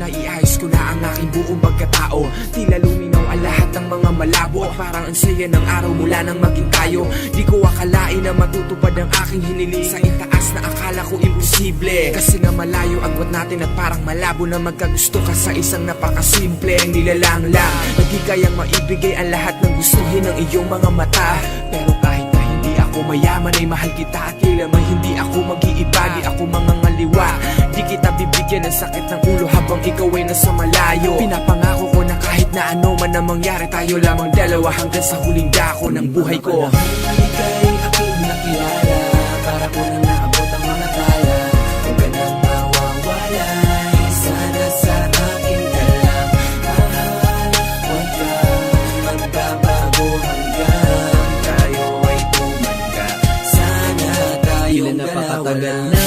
na iayos ko na ang aking buong pagkatao. Tila luminaw ang lahat ng mga malabo, parang ang saya ng araw mula nang maging tayo. Di ko akalain na matutupad ang aking hiniling sa itaas na akala ko imposible. Kasi nga malayo agwat natin at parang malabo na magkagusto ka sa isang napakasimpleng nilalang lang. Hindi kayang maibigay ang lahat ng gustuhin ng iyong mga mata. Pero kahit na hindi ako mayaman ay mahal kita at tila may hindi ako mag-iiba. Di ako mga ngaliwa, di kita bibigyan ng sakit ng ulo habang ikaw ay nasa malayo. Pinapangako ko na kahit na ano man ang mangyari, tayo lamang dalawa hanggang sa huling dako ng buhay ko. Ika'y aking nakilala, para ko na naabot ang mga tala. Huwag ka nang mawawalay, sana sa akin ka lang. Mahal, huwag kang magbabago hanggang tayo ay tumanda. Sana tayong napakatagal na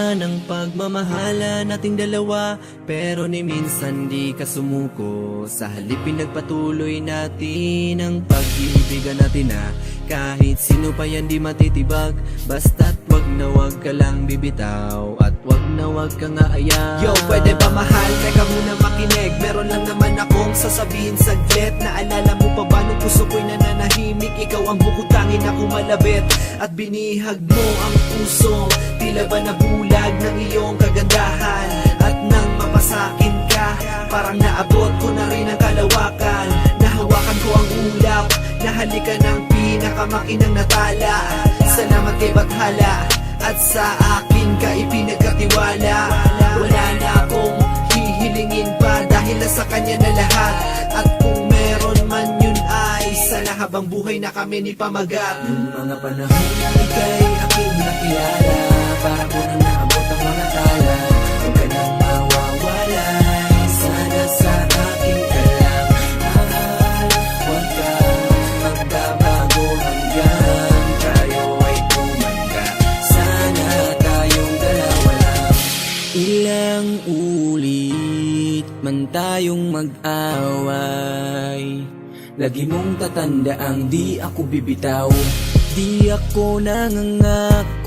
ng pagmamahala nating dalawa, pero ni minsan di ka sumuko. Sa halip pinagpatuloy natin ang pag-iibigan natin na kahit sino pa yan di matitibag. Basta't wag na wag ka lang bibitaw at wag na wag ka nga ayaw. Yo, pwede ba mahal? Teka muna makinig, meron lang naman akong sasabihin saglit. Naalala mo pa ba nung puso ko'y nananahimik? Ikaw ang bukutangin na kumalabit at binihag mo ang puso. Tila ba nabulag ng iyong kagandahan? At nang mapasakin ka, parang naabot ko na rin ang kalawakan. Nahawakan ko ang ulap, nahalika ng pinakamakinang natala. Salamat kay Bathala at sa akin ka ipinagkatiwala. Wala na akong hihilingin pa dahil nasa kanya na lahat. At kung meron man yun ay sana habang buhay na kami ni pamagat. Nung mga panahon ika'y aking nakilala, para ko na naabot ang mga tala. Huwag ka nang mawawalay, sana sa akin ka lang. Mahal, huwag kang magbabago hanggang tayo ay tumanda. Sana tayong dalawa lang. Ilang ulit man tayong mag-away, lagi mong tatandaang di ako bibitaw. Di ako nangangakong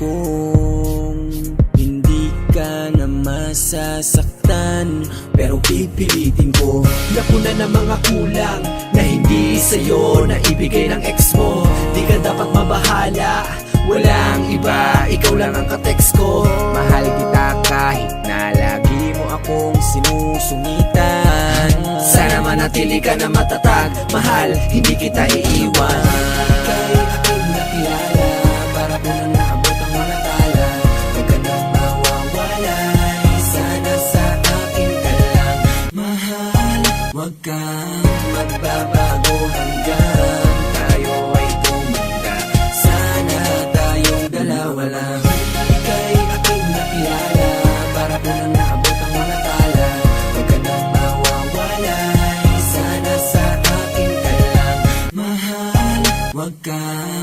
hindi ka na masasaktan, pero pipilitin ko. Napunan ng mga kulang na hindi sa'yo na ibigay ng ex mo. Di ka dapat mabahala, walang iba, ikaw lang ang ka-text ko. Mahal kita kahit na lagi mo akong sinusungitan. Sana manatili ka na matatag, mahal, hindi kita iiwan. Ika'y aking nakilala, para ko na naabot ang mga tala. Huwag ka nang mawawalay, sana sa akin ka lang. Mahal, huwag kang magbabago hanggang tayo ay tumanda. Sana tayong dalawa lang. Ika'y aking nakilala, para ko na naabot ang mga tala. Huwag ka nang mawawalay, sana sa akin ka lang. Mahal, huwag kang